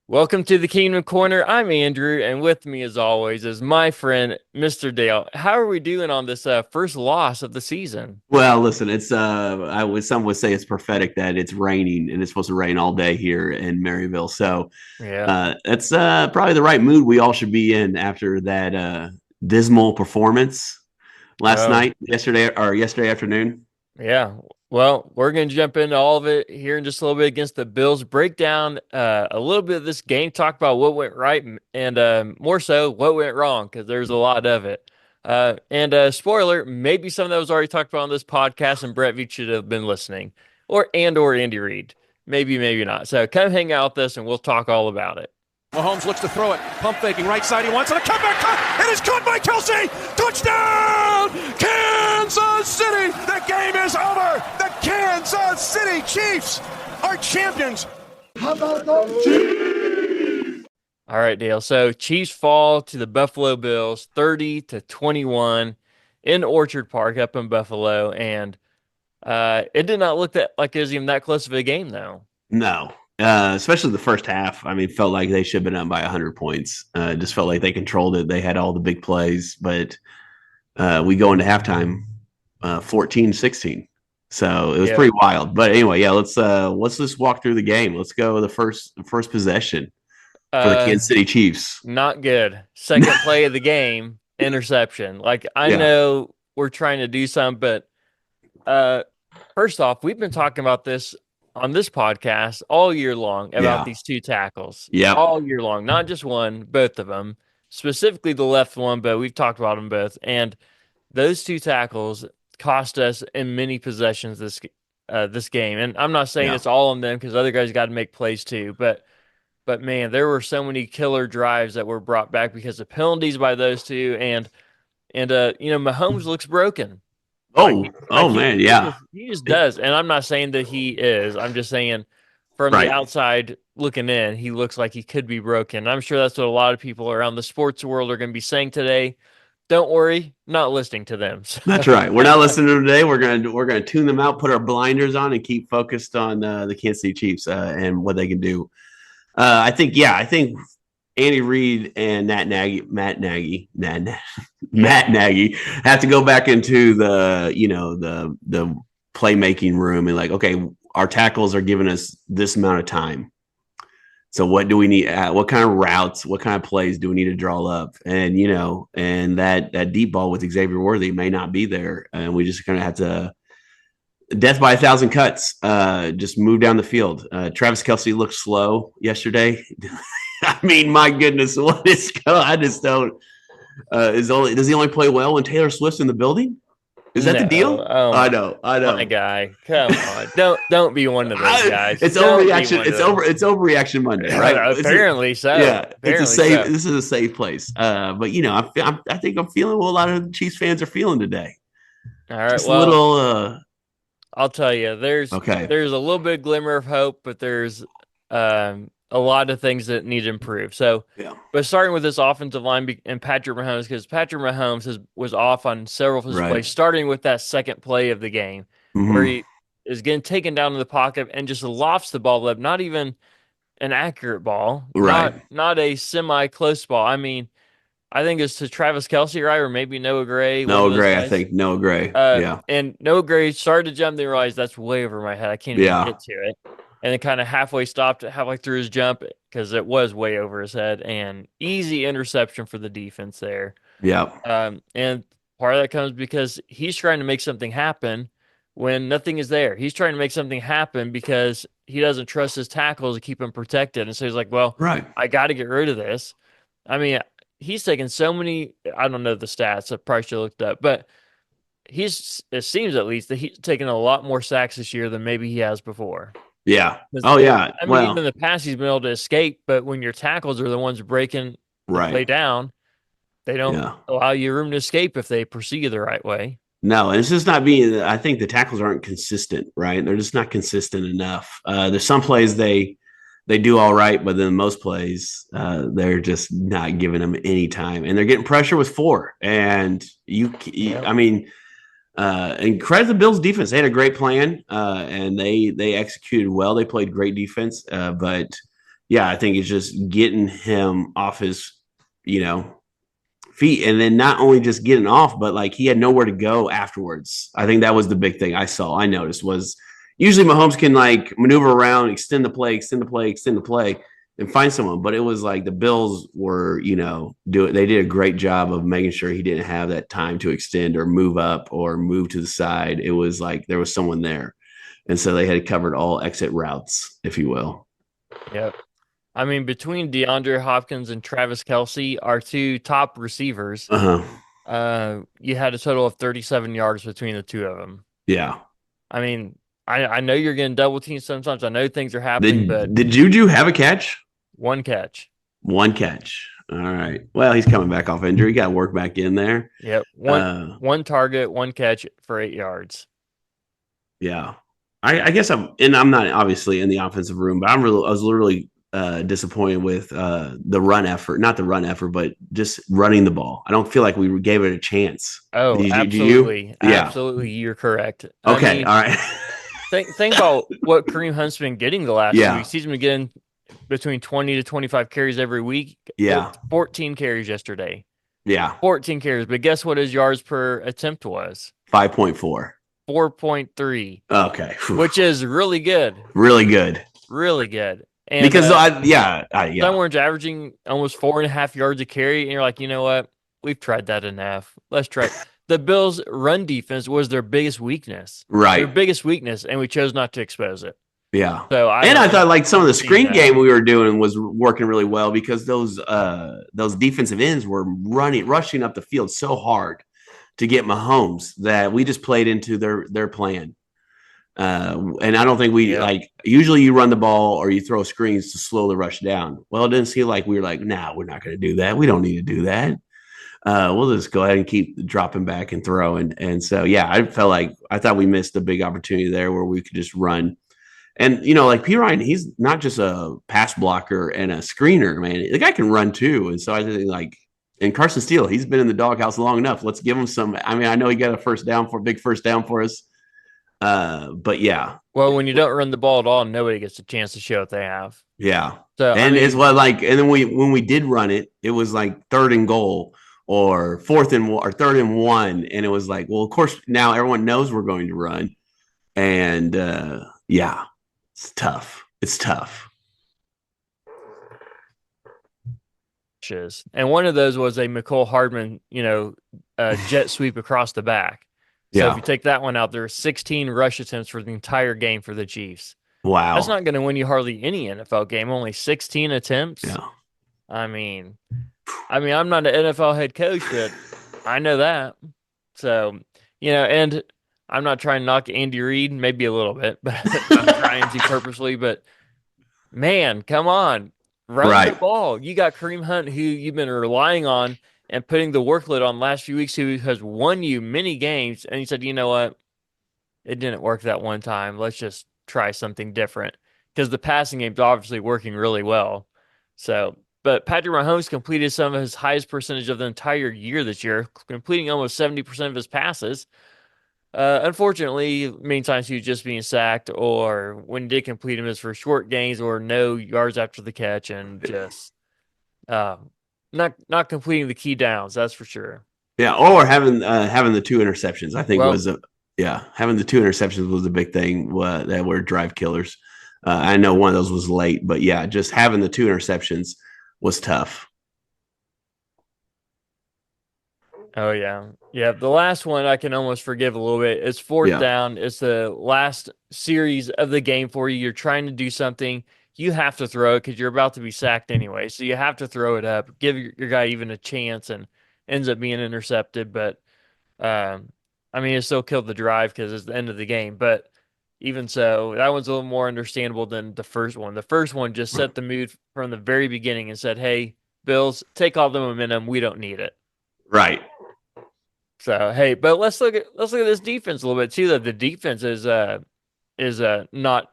Welcome to the Kingdom Corner. I'm Andrew, and with me, as always, is my friend, Mr. Dale. How are we doing on this first loss of the season? Well, listen, it's some would say it's prophetic that it's raining and it's supposed to rain all day here in Maryville. So Yeah. that's probably the right mood we all should be in after that dismal performance last Oh, night, yesterday afternoon. yeah. Well, we're going to jump into all of it here in just a little bit against the Bills. Break down a little bit of this game, talk about what went right and more so what went wrong because there's a lot of it. And spoiler, maybe some of that was already talked about on this podcast, and Brett Veach should have been listening, or Andy Reid, maybe not. So come hang out with us, and we'll talk all about it. Mahomes looks to throw it. Pump faking right side. He wants it. A comeback cut. It is caught by Kelsey. Touchdown! Kansas City. The game is over. The Kansas City Chiefs are champions. How about those Chiefs? All right, Dale. So Chiefs fall to the Buffalo Bills 30-21 in Orchard Park up in Buffalo. And it did not look that like it was even that close of a game, though. No, especially the first half. I mean, felt like they should have been up by 100 points. Just felt like they controlled it. They had all the big plays, but we go into halftime 14-16. So it was Yeah. pretty wild. But anyway, yeah, let's just walk through the game. Let's go the first possession for the Uh, Kansas City Chiefs. Not good. Second play of the game, interception. Like I Yeah. know we're trying to do something, but uh, first off, we've been talking about this on this podcast all year long about Yeah. these two tackles Yep. all year long, not just one, both of them, specifically the left one, but we've talked about them both. And those two tackles cost us in many possessions this game. And I'm not saying Yeah. it's all on them because other guys got to make plays too, but man, there were so many killer drives that were brought back because of penalties by those two, and Mahomes looks broken. Like Oh, he, like oh he, man, he yeah. just he just does. And I'm not saying that he is. I'm just saying from the Right. outside looking in, he looks like he could be broken. I'm sure that's what a lot of people around the sports world are going to be saying today. Don't worry, not listening to them. That's right. We're not listening to them today. We're gonna tune them out, put our blinders on, and keep focused on the Kansas City Chiefs and what they can do. I think Andy Reid and Matt Nagy have to go back into the playmaking room and like, okay, our tackles are giving us this amount of time. So what do we need? What kind of routes? What kind of plays do we need to draw up? And that deep ball with Xavier Worthy may not be there, and we just kind of have to death by 1,000 cuts. Just move down the field. Travis Kelsey looked slow yesterday. I mean, my goodness, what is going? I just don't. Does he only play well when Taylor Swift's in the building? Is that the No, deal? oh I know. my guy, come on, don't be one of those guys. It's Don't be overreaction. one of It's those. over. It's overreaction Monday, right? Apparently so. Yeah, it's a Apparently safe. so. This is a safe place. But I think I'm feeling what a lot of Chiefs fans are feeling today. All right. Just a Well, little. I'll tell you, Okay. there's a little bit of glimmer of hope, but there's a lot of things that need to improve. So, Yeah. but starting with this offensive line and Patrick Mahomes, because Patrick Mahomes was off on several of his Right. plays, starting with that second play of the game where Mm-hmm. he is getting taken down in the pocket and just lofts the ball up. Not even an accurate ball, Right. not a semi close ball. I mean, I think it's to Travis Kelsey, right, or maybe Noah Gray, one of Noah those Gray. I guys. think Noah Gray. Uh, Yeah. and Noah Gray started to jump, then realized that's way over my head. I can't even Yeah. get to it. And then kind of halfway stopped, halfway through his jump because it was way over his head. And easy interception for the defense there. Yeah. And part of that comes because he's trying to make something happen when nothing is there. He's trying to make something happen because he doesn't trust his tackles to keep him protected. And so he's like, well, Right. I got to get rid of this. I mean, he's taken so many, I don't know the stats, I probably should have looked up, but it seems at least that he's taken a lot more sacks this year than maybe he has before. Yeah. 'Cause, Oh yeah. I mean, even Well. in the past, he's been able to escape, but when your tackles are the ones breaking the play Right. down, they don't Yeah. allow you room to escape if they proceed the right way. No, and it's just not being. I think the tackles aren't consistent, right? They're just not consistent enough. There's some plays they do all right, but then most plays they're just not giving them any time, and they're getting pressure with four. And I mean, and credit the Bills defense. They had a great plan, and they executed well. They played great defense, but yeah, I think it's just getting him off his, you know, feet, and then not only just getting off, but like he had nowhere to go afterwards. I think that was the big thing I noticed was usually Mahomes can like maneuver around, extend the play, extend the play, extend the play, and find someone. But it was like the Bills were, they did a great job of making sure he didn't have that time to extend or move up or move to the side. It was like there was someone there. And so they had covered all exit routes, if you will. Yep. I mean, between DeAndre Hopkins and Travis Kelce, our two top receivers, Uh-huh. you had a total of 37 yards between the two of them. Yeah. I mean, I know you're getting double teamed sometimes. I know things are happening, but Did Juju have a catch? one catch. One catch. All right. Well, he's coming back off injury. Got to work back in there. Yep. One target, one catch for 8 yards. Yeah. I guess I'm not obviously in the offensive room, but I was literally disappointed with the run effort, not the run effort, but just running the ball. I don't feel like we gave it a chance. Oh, absolutely. Absolutely. You're correct. Okay. I mean, all right. think about what Kareem Hunt's been getting the last 2 Yeah. weeks. He's been getting between 20 to 25 carries every week. Yeah. 14 carries yesterday. Yeah. 14 carries. But guess what his yards per attempt was? 5.4. 4.3. Okay. Which is really good. Really good. Really good. And because someone's averaging almost 4.5 yards a carry, and you're like, you know what? We've tried that enough. Let's try. The Bills' run defense was their biggest weakness. Right. Their biggest weakness, and we chose not to expose it. Yeah. So I thought like some of the screen game we were doing was working really well because those defensive ends were rushing up the field so hard to get Mahomes that we just played into their plan. And I don't think usually you run the ball or you throw screens to slow the rush down. Well, it didn't seem like we were like, nah, we're not going to do that. We don't need to do that. We'll just go ahead and keep dropping back and throwing. And so, yeah, I thought we missed a big opportunity there where we could just run. And, like P. Ryan, he's not just a pass blocker and a screener, man. The guy can run too. And so I think and Carson Steele, he's been in the doghouse long enough. Let's give him some. I mean, I know he got a big first down for us. But yeah. Well, when you don't run the ball at all, nobody gets a chance to show what they have. Yeah. So it's and then when we did run it, it was like 3rd and goal or 4th and or 3rd and 1. And it was like, well, of course, now everyone knows we're going to run. And yeah, it's tough. It's tough. And one of those was a McCole Hardman, jet sweep across the back. So if you take that one out, there are 16 rush attempts for the entire game for the Chiefs. Wow. That's not going to win you hardly any NFL game. Only 16 attempts. Yeah. I mean, I'm not an NFL head coach, but I know that. So, and I'm not trying to knock Andy Reid, maybe a little bit, but I'm trying to purposely. But man, come on, run the ball. You got Kareem Hunt, who you've been relying on and putting the workload on last few weeks, who has won you many games. And he said, you know what? It didn't work that one time. Let's just try something different, because the passing game's obviously working really well. So, but Patrick Mahomes completed some of his highest percentage of the entire year this year, completing almost 70% of his passes. Unfortunately, many times he was just being sacked, or when he did complete him, is for short gains or no yards after the catch, and just not completing the key downs. That's for sure. Yeah, or having the 2 interceptions, I think having the 2 interceptions was a big thing that were drive killers. I know one of those was late, but yeah, just having the 2 interceptions was tough. Oh, yeah. Yeah, the last one I can almost forgive a little bit. It's 4th down. It's the last series of the game for you. You're trying to do something. You have to throw it because you're about to be sacked anyway. So you have to throw it up, give your guy even a chance, and ends up being intercepted. But, it still killed the drive because it's the end of the game. But even so, that one's a little more understandable than the first one. The first one just set the mood from the very beginning and said, hey, Bills, take all the momentum. We don't need it. Right. So, hey, but let's look at this defense a little bit too. That the defense is not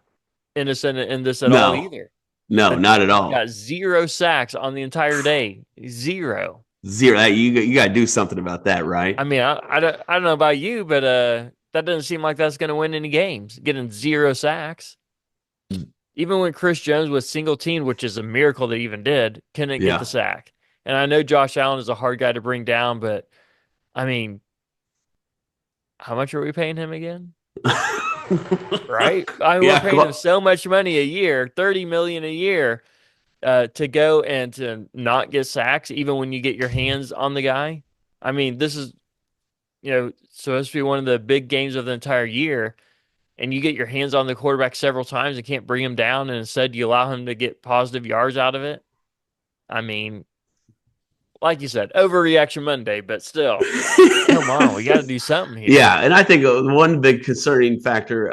innocent in this at all either. No, not at all. Got 0 sacks on the entire day. 0. You got to do something about that, right? I mean, I don't know about you, but that doesn't seem like that's going to win any games. Getting 0 sacks. even when Chris Jones was single teamed, which is a miracle that he even did, couldn't get the Yeah. sack. And I know Josh Allen is a hard guy to bring down, but I mean, how much are we paying him again? Right? I mean, we're Yeah. paying him so much money a year, 30 million a year, to go and to not get sacks, even when you get your hands on the guy. I mean, this is, supposed to be one of the big games of the entire year, and you get your hands on the quarterback several times and can't bring him down, and instead you allow him to get positive yards out of it. I mean, like you said, overreaction Monday, but still, come on, we got to do something here. Yeah, and I think one big concerning factor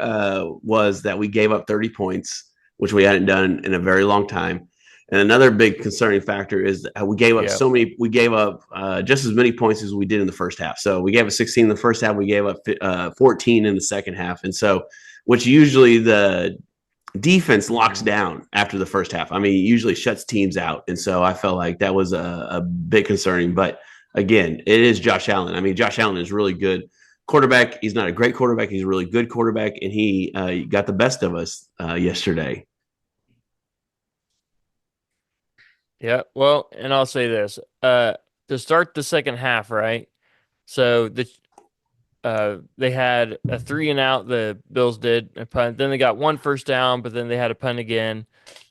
was that we gave up 30 points, which we hadn't done in a very long time. And another big concerning factor is that we gave up Yeah. so many. We gave up just as many points as we did in the first half. So we gave up 16 in the first half. We gave up 14 in the second half, and so which usually the defense locks down after the first half. I mean, it usually shuts teams out, and so I felt like that was a bit concerning. But again, it is Josh Allen. I mean, Josh Allen is really good quarterback. He's not a great quarterback. He's a really good quarterback, and he got the best of us yesterday. Yeah. Well, and I'll say this. To start the second half, right? So they had a 3-and-out, the Bills did a punt. Then they got one first down, but then they had a punt again.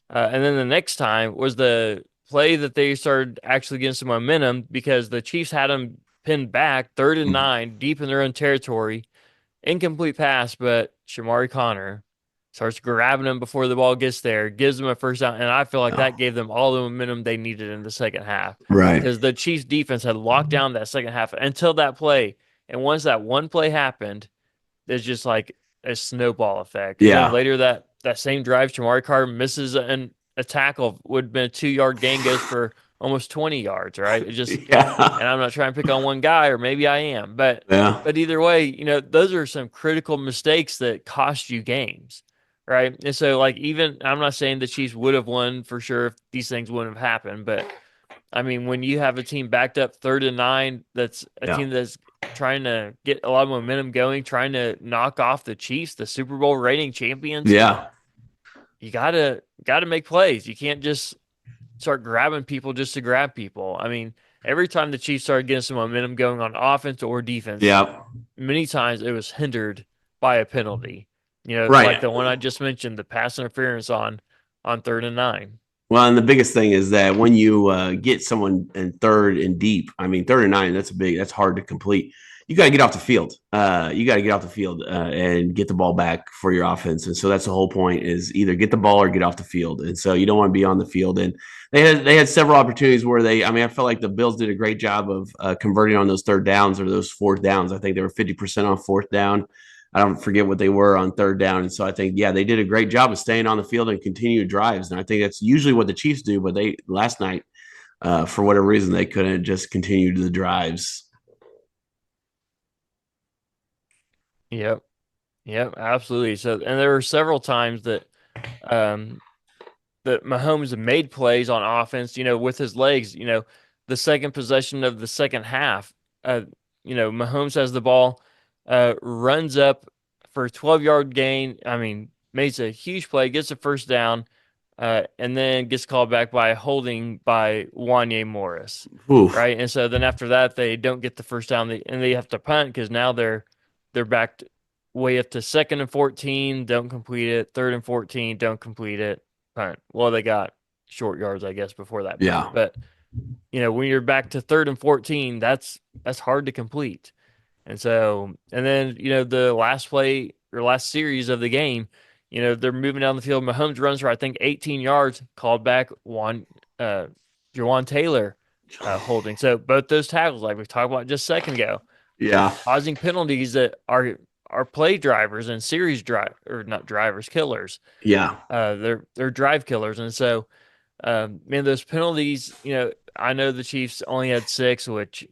And then the next time was the play that they started actually getting some momentum because the Chiefs had them pinned back, 3rd and 9, deep in their own territory. Incomplete pass, but Shamari Connor starts grabbing him before the ball gets there, gives them a first down, and I feel like that Oh, gave them all the momentum they needed in the second half right. because the Chiefs defense had locked down that second half until that play. And once that one play happened, there's just like a snowball effect. And then Yeah. later that same drive, Shamari Carter misses a tackle, would have been a 2-yard gain, goes for almost 20 yards, right? It just, Yeah. and I'm not trying to pick on one guy, or maybe I am, but Yeah. either way, those are some critical mistakes that cost you games, right? And so, like, even I'm not saying the Chiefs would have won for sure if these things wouldn't have happened, but I mean, when you have a team backed up 3rd and 9, that's a Yeah. team that's trying to get a lot of momentum going, trying to knock off the Chiefs, the Super Bowl reigning champions, Yeah. you gotta make plays. You can't just start grabbing people just to grab people. I mean, every time the Chiefs started getting some momentum going on offense or defense, Yeah. many times it was hindered by a penalty. Like Right. the one I just mentioned, the pass interference on 3rd and 9. Well, and the biggest thing is that when you get someone in third and deep, I mean, 3rd and 9, that's hard to complete. You got to get off the field. You got to get off the field and get the ball back for your offense. And so that's the whole point is either get the ball or get off the field. And so you don't want to be on the field. And they had several opportunities where I mean, I felt like the Bills did a great job of converting on those third downs or those fourth downs. I think they were 50% on fourth down. I don't forget what they were on third down. And so I think, yeah, they did a great job of staying on the field and continue drives. And I think that's usually what the Chiefs do. But they last night, for whatever reason, they couldn't just continue the drives. Yep. Yep, absolutely. So, and there were several times um, that Mahomes made plays on offense, with his legs. The second possession of the second half, Mahomes has the ball, runs up for a 12-yard gain. I mean, makes a huge play, gets a first down, and then gets called back by holding by Wanye Morris, Oof. right? And so then after that, they don't get the first down, and they have to punt because now they're back way up to 2nd and 14, don't complete it. 3rd and 14, don't complete it. Punt. Well, they got short yards, I guess, before that punt. Yeah. But when you're back to 3rd and 14, that's hard to complete. And so, and then the last play or last series of the game, they're moving down the field. Mahomes runs for I think 18 yards, called back Jawan Taylor holding. So both those tackles, like we talked about just a second ago, Yeah. causing penalties that are play drivers and series drive or not drivers, killers. Yeah. They're drive killers, and so man, those penalties. I know the Chiefs only had 6, which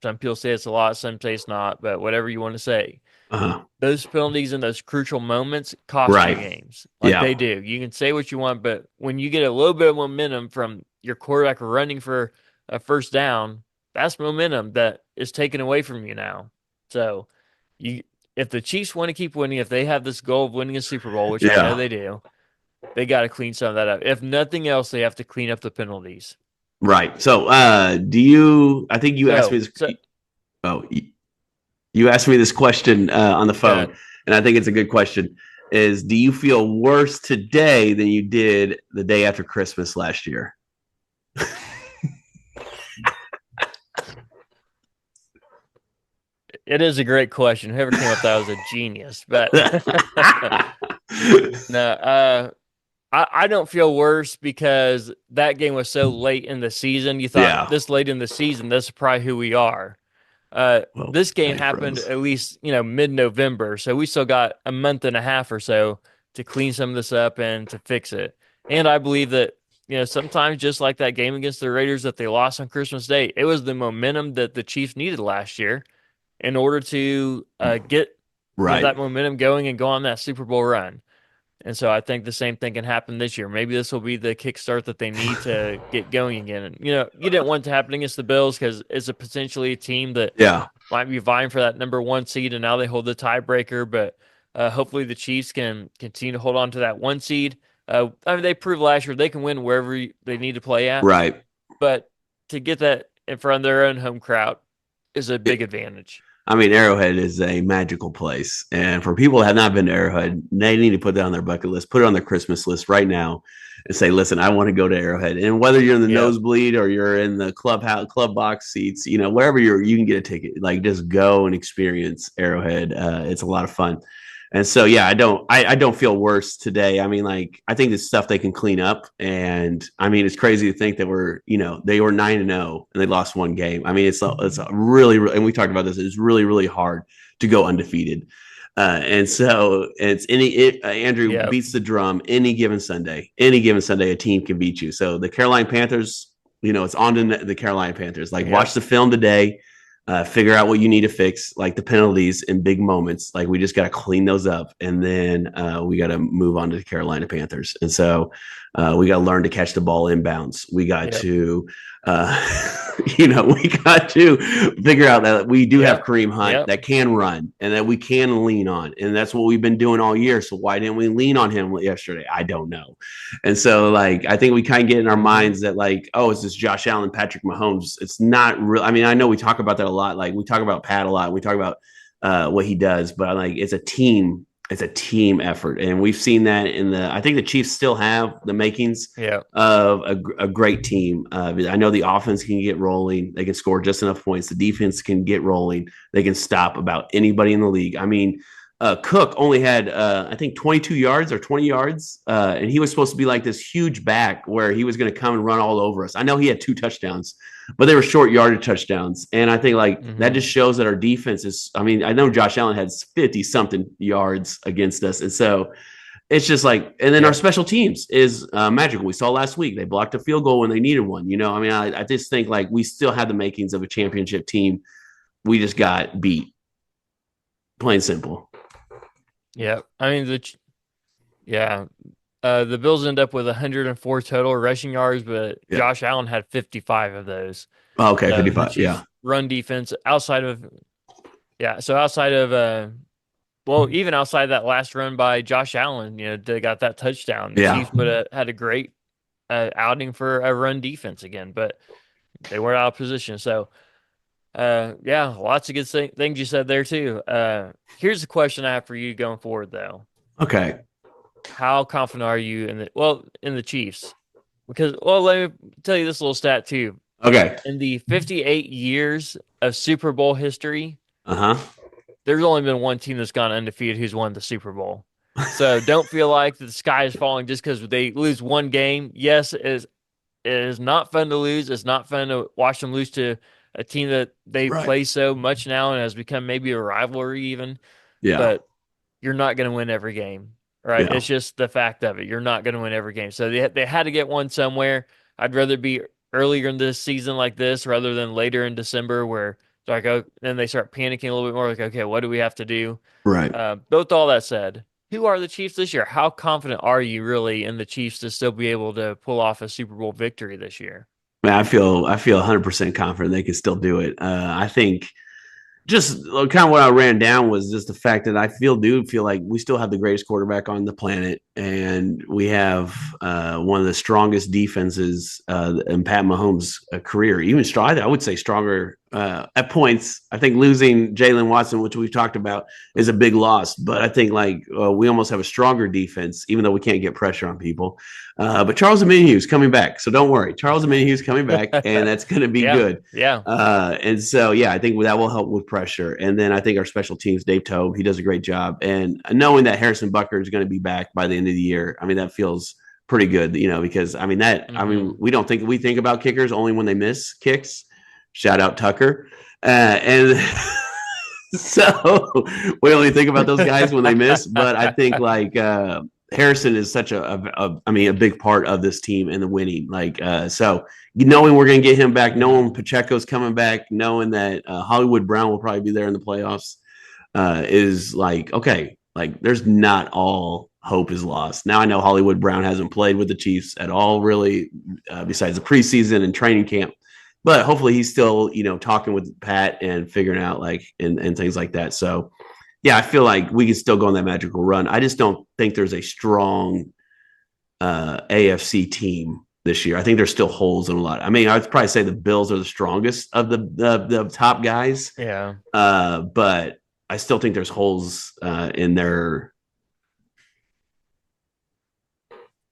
some people say it's a lot, some say it's not, but whatever you want to say. Uh-huh. Those penalties in those crucial moments cost you Right. games. Like Yeah. they do. You can say what you want, but when you get a little bit of momentum from your quarterback running for a first down, that's momentum that is taken away from you now. So you if the Chiefs want to keep winning, if they have this goal of winning a Super Bowl, which I know Yeah. they do, They got to clean some of that up. If nothing else, they have to clean up the penalties. Right. So, I think you asked me So, this. so Oh, you asked me this question on the yeah, phone, and I think it's a good question. Is do you feel worse today than you did the day after Christmas last year? it is a great question. Whoever came up with that was a genius. But no, I don't feel worse because that game was so late in the season. You thought Yeah. this late in the season, this is probably who we are. Well, This game I happened froze. at least, mid-November, so we still got a month and a half or so to clean some of this up and to fix it. And I believe that, sometimes just like that game against the Raiders that they lost on Christmas Day, it was the momentum that the Chiefs needed last year in order to get, Right. that momentum going and go on that Super Bowl run. And so I think the same thing can happen this year. Maybe this will be the kickstart that they need to get going again. And, you didn't want it to happen against the Bills because it's a potentially a team that Yeah. might be vying for that number one seed, and now they hold the tiebreaker. But hopefully the Chiefs can continue to hold on to that one seed. I mean, they proved last year they can win wherever they need to play at, Right. but to get that in front of their own home crowd is a big It, advantage. I mean, Arrowhead is a magical place. And for people that have not been to Arrowhead, they need to put that on their bucket list, put it on their Christmas list right now and say, listen, I want to go to Arrowhead. And whether you're in the Yep. nosebleed or you're in the club box seats, wherever you can get a ticket, like just go and experience Arrowhead. It's a lot of fun. And so, yeah, I don't feel worse today. I mean, like, I think it's stuff they can clean up. And I mean, it's crazy to think that they were 9-0 and they lost one game. I mean, it's a really, and we talked about this. It's really, really hard to go undefeated. And so Andrew Yep. beats the drum any given Sunday, a team can beat you. So the Carolina Panthers, it's on to the Carolina Panthers, like Yep. watch the film today. Figure out what you need to fix, like the penalties in big moments. Like we just got to clean those up, and then we got to move on to the Carolina Panthers. And so we got to learn to catch the ball inbounds. We got Yep. to, we got to figure out that we do have Yep. Kareem Hunt Yep. that can run and that we can lean on, and that's what we've been doing all year. So why didn't we lean on him yesterday? I don't know. And so, like, I think we kind of get in our minds that, like, oh, it's this Josh Allen, Patrick Mahomes. It's not real. I mean, I know we talk about that a lot. Like, we talk about Pat a lot. We talk about what he does, but like, it's a team. It's a team effort, and we've seen that I think the Chiefs still have the makings Yep. of a great team. I know the offense can get rolling; they can score just enough points. The defense can get rolling; they can stop about anybody in the league. I mean, Cook only had I think 22 yards or 20 yards, and he was supposed to be like this huge back where he was going to come and run all over us. I know he had 2 touchdowns, but they were short yardage touchdowns, and I think that just shows that our defense is. I mean, I know Josh Allen has 50 something yards against us, and so it's just like, and then our special teams is magical. We saw last week they blocked a field goal when they needed one. I mean, I just think like we still have the makings of a championship team. We just got beat, plain simple. Yeah, I mean the Bills end up with 104 total rushing yards, but Yeah. Josh Allen had 55 of those. Oh, okay, The 55. Chiefs Yeah. run defense outside of even outside that last run by Josh Allen, they got that touchdown. The Yeah. Chiefs would have had a great outing for a run defense again, but they weren't out of position. So, lots of good things you said there too. Here's the question I have for you going forward, though. Okay. How confident are you in the Chiefs? Because, let me tell you this little stat too. Okay. In the 58 years of Super Bowl history, Uh-huh. there's only been one team that's gone undefeated who's won the Super Bowl. So don't feel like the sky is falling just because they lose one game. Yes, it is not fun to lose. It's not fun to watch them lose to a team that they Right. play so much now and has become maybe a rivalry even. Yeah. But you're not going to win every game, right? Yeah. It's just the fact of it. You're not going to win every game. So they had to get one somewhere. I'd rather be earlier in this season like this rather than later in December where it's like, then they start panicking a little bit more. Like, okay, what do we have to do? Right. But with all that said, who are the Chiefs this year? How confident are you really in the Chiefs to still be able to pull off a Super Bowl victory this year? Man, I feel 100% confident they can still do it. I think just kind of what I ran down was just the fact that I do feel like we still have the greatest quarterback on the planet, and we have one of the strongest defenses in Pat Mahomes' career. Even stronger, I would say stronger at points. I think losing Jalen Watson, which we've talked about, is a big loss, but I think we almost have a stronger defense, even though we can't get pressure on people. But Charles Omenihu's coming back, so don't worry. Charles Omenihu's coming back, and that's going to be Yeah, good. yeah. And so, yeah, I think that will help with pressure. And then I think our special teams, Dave Tobe, he does a great job. And knowing that Harrison Bucker is going to be back by the end of the year, I mean, that feels pretty good, because we don't think we think about kickers only when they miss kicks. Shout out Tucker. And so we only think about those guys when they miss. But I think Harrison is such a big part of this team and the winning. So knowing we're going to get him back, knowing Pacheco's coming back, knowing that Hollywood Brown will probably be there in the playoffs, is okay. There's not all hope is lost. Now I know Hollywood Brown hasn't played with the Chiefs at all, really, besides the preseason and training camp. But hopefully he's still, talking with Pat and figuring out and things like that. So yeah, I feel like we can still go on that magical run. I just don't think there's a strong AFC team this year. I think there's still holes in a lot. I mean, I'd probably say the Bills are the strongest of the top guys. Yeah. But I still think there's holes in their.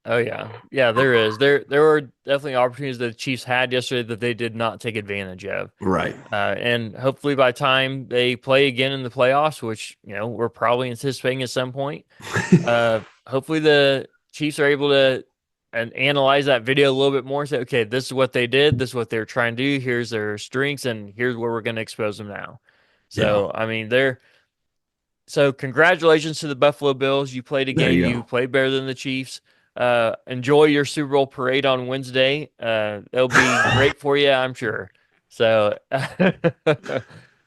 Oh yeah, yeah. There is. There were definitely opportunities that the Chiefs had yesterday that they did not take advantage of. Right. And hopefully by the time they play again in the playoffs, which we're probably anticipating at some point, hopefully the Chiefs are able to analyze that video a little bit more. And say, okay, this is what they did. This is what they're trying to do. Here's their strengths, and here's where we're going to expose them now. So I mean, So congratulations to the Buffalo Bills. You played a game. You played better than the Chiefs. Enjoy your Super Bowl parade on Wednesday. It'll be great for you, I'm sure. So,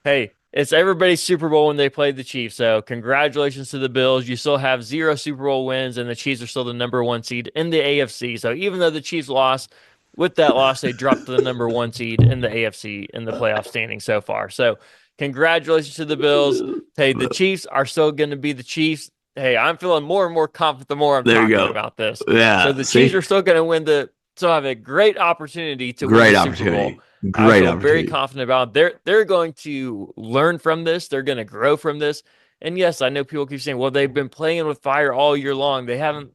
hey, it's everybody's Super Bowl when they play the Chiefs. So, congratulations to the Bills. You still have 0 Super Bowl wins, and the Chiefs are still the #1 seed in the AFC. So, even though the Chiefs lost, with that loss, they dropped to the #1 seed in the AFC in the playoff standing so far. So, congratulations to the Bills. Hey, the Chiefs are still going to be the Chiefs. Hey, I'm feeling more and more confident the more I'm talking about this. Yeah. So the Chiefs are still going to win so have a great opportunity to win the Super Bowl. I feel very confident about it. They're going to learn from this. They're going to grow from this. And yes, I know people keep saying, well, they've been playing with fire all year long. They haven't.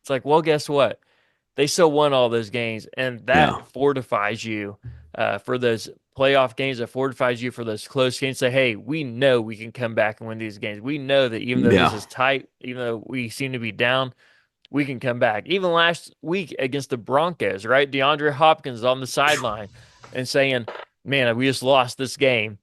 It's like, well, guess what? They still won all those games, and that fortifies you for those playoff games. That fortifies you for those close games. Say, hey, we know we can come back and win these games. We know that even though this is tight, even though we seem to be down, we can come back. Even last week against the Broncos, right? DeAndre Hopkins is on the sideline and saying, man, we just lost this game.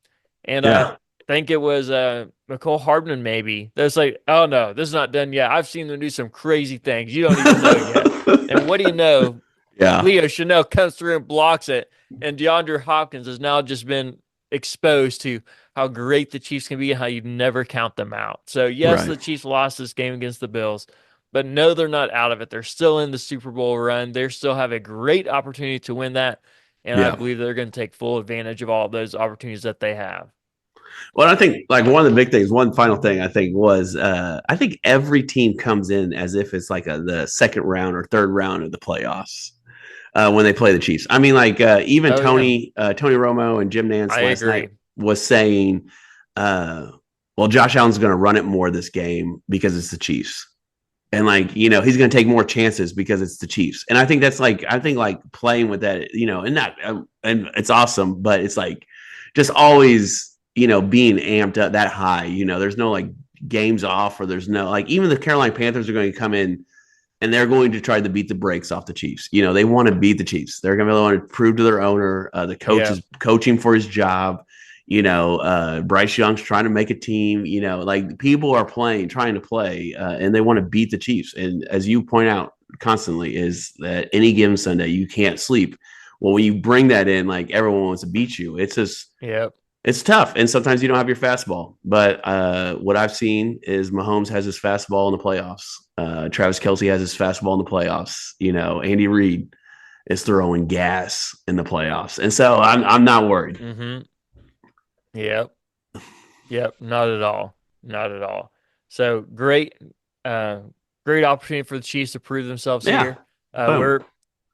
And I think it was McCole Hardman maybe. That's like, oh, no, this is not done yet. I've seen them do some crazy things. You don't even know yet. And what do you know? Leo Chanel comes through and blocks it. And DeAndre Hopkins has now just been exposed to how great the Chiefs can be and how you never count them out. So, yes, the Chiefs lost this game against the Bills, but no, they're not out of it. They're still in the Super Bowl run. They still have a great opportunity to win that. And I believe they're going to take full advantage of all those opportunities that they have. Well, I think one of the big things, one final thing I think was, I think every team comes in as if it's the second round or third round of the playoffs when they play the Chiefs. I mean, even Tony Romo and Jim Nantz last night was saying, well, Josh Allen's going to run it more this game because it's the Chiefs. And he's going to take more chances because it's the Chiefs. And I think that's playing with that, and it's awesome, but it's just always, being amped up that high, there's no games off, or there's no, even the Carolina Panthers are going to come in and they're going to try to beat the brakes off the Chiefs. They want to beat the Chiefs. They're going to want to prove to their owner, the coach is coaching for his job. Bryce Young's trying to make a team, people are trying to play, and they want to beat the Chiefs. And as you point out constantly, is that any given Sunday, you can't sleep. Well, when you bring that in, everyone wants to beat you. It's just, it's tough. And sometimes you don't have your fastball, but what I've seen is Mahomes has his fastball in the playoffs. Travis Kelce has his fastball in the playoffs. Andy Reid is throwing gas in the playoffs. And so I'm not worried. Mm-hmm. Yep. Yep, not at all. Not at all. So uh, great opportunity for the Chiefs to prove themselves Yeah. here. Boom. We're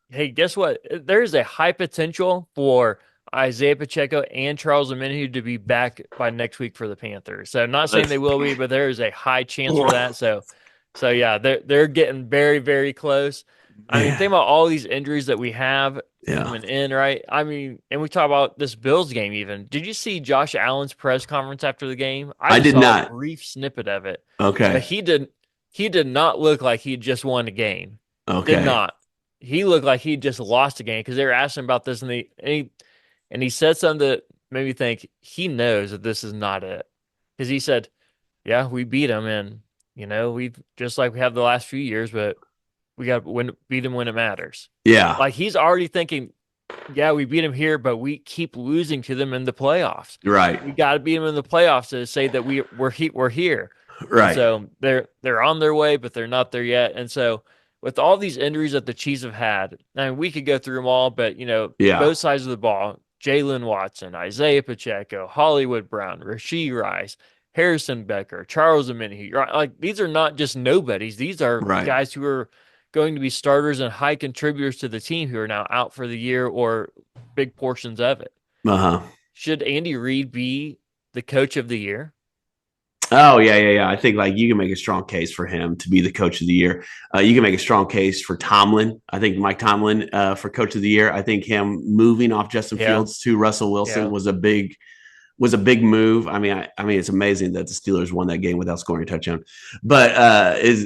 Hey, guess what? There's a high potential for Isaiah Pacheco and Charles Omenihu to be back by next week for the Panthers. So I'm not saying Let's, they will be, but there is a high chance for that. So yeah, they're getting very, very close. I mean, think man. about all these injuries that we have Yeah. coming in, right? I mean, and we talk about this Bills game even. Did you see Josh Allen's press conference after the game? I I just did saw a not. brief snippet of it. So Okay. he did not look like he just won a game. Did Okay. not. He looked like he just lost a game because they were asking about this, and he said something that made me think he knows that this is not it. Because he said, "Yeah, we beat him, and we've just like we have the last few years, but we got to beat him when it matters." Yeah. Like he's already thinking, "Yeah, we beat him here, but we keep losing to them in the playoffs. Right. We got to beat them in the playoffs to say that we're here." And Right. so they're on their way, but they're not there yet. And so with all these injuries that the Chiefs have had, I mean, we could go through them all, but Yeah. both sides of the ball, Jalen Watson, Isaiah Pacheco, Hollywood Brown, Rasheed Rice, Harrison Becker, Charles Omenihu, right? Like these are not just nobodies. These are Right. guys who are going to be starters and high contributors to the team who are now out for the year or big portions of it. Uh-huh. Should Andy Reid be the coach of the year? Oh yeah, yeah, yeah. I think like you can make a strong case for him to be the coach of the year. You can make a strong case for Tomlin. I think Mike Tomlin for coach of the year. I think him moving off Justin Yeah. Fields to Russell Wilson Yeah. was a big move. I mean, it's amazing that the Steelers won that game without scoring a touchdown. But it's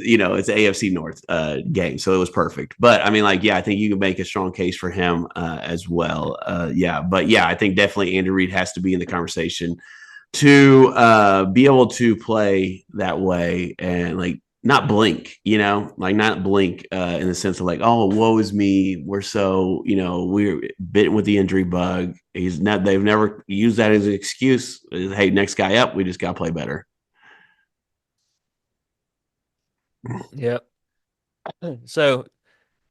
an AFC North game, so it was perfect. But I mean, like, yeah, I think you can make a strong case for him as well. Yeah, but yeah, I think definitely Andy Reid has to be in the conversation to be able to play that way and like not blink, like not blink in the sense of like, oh, woe is me. We're so, we're bitten with the injury bug. They've never used that as an excuse. Hey, next guy up. We just got to play better. Yep. So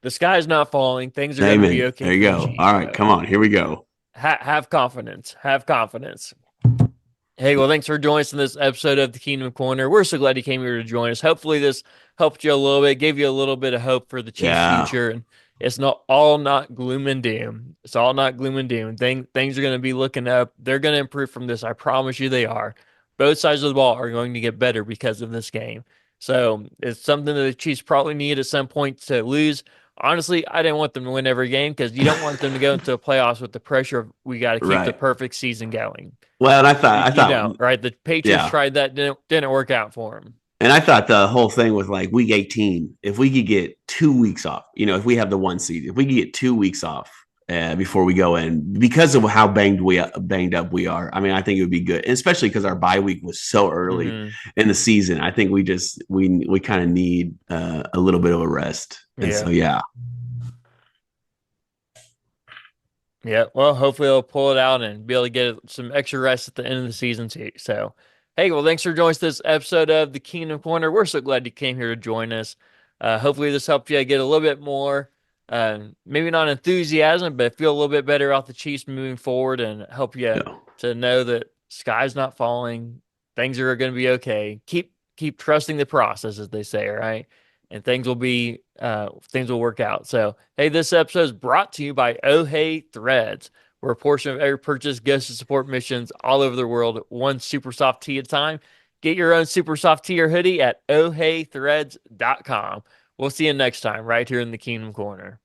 the sky's not falling. Things are going to be Amen. okay There you for the go. Chiefs. All right. Come So on. Here we go. have confidence. Have confidence. Hey, well, thanks for joining us in this episode of the Kingdom Corner. We're so glad you came here to join us. Hopefully, this helped you a little bit, gave you a little bit of hope for the Chiefs' Yeah. future. And it's not gloom and doom. It's all not gloom and doom. Things are going to be looking up. They're going to improve from this. I promise you, they are. Both sides of the ball are going to get better because of this game. So it's something that the Chiefs probably need at some point to lose. Honestly, I didn't want them to win every game because you don't want them to go into the playoffs with the pressure of we got to keep the Right. perfect season going. Well, and You, I you thought, know, right? The Patriots yeah. tried that, didn't work out for them. And I thought the whole thing with like week 18, if we could get 2 weeks off, if we have the one seed, if we could get 2 weeks off before we go in, because of how banged up we are, I mean, I think it would be good, and especially because our bye week was so early Hmm. in the season. I think we kind of need a little bit of a rest, and Yeah. so yeah, Yeah. Well, hopefully they'll pull it out and be able to get some extra rest at the end of the season too. So, hey, well, thanks for joining us this episode of the Kingdom Corner. We're so glad you came here to join us. Hopefully this helped you get a little bit more, maybe not enthusiasm, but feel a little bit better about the Chiefs moving forward and help you yeah, to know that sky's not falling. Things are going to be okay. Keep trusting the process, as they say, right? And things will work out. So, hey, this episode is brought to you by Oh Hey Threads, where a portion of every purchase goes to support missions all over the world, one super soft tee at a time. Get your own super soft tee or hoodie at ohheythreads.com. We'll see you next time right here in the Kingdom Corner.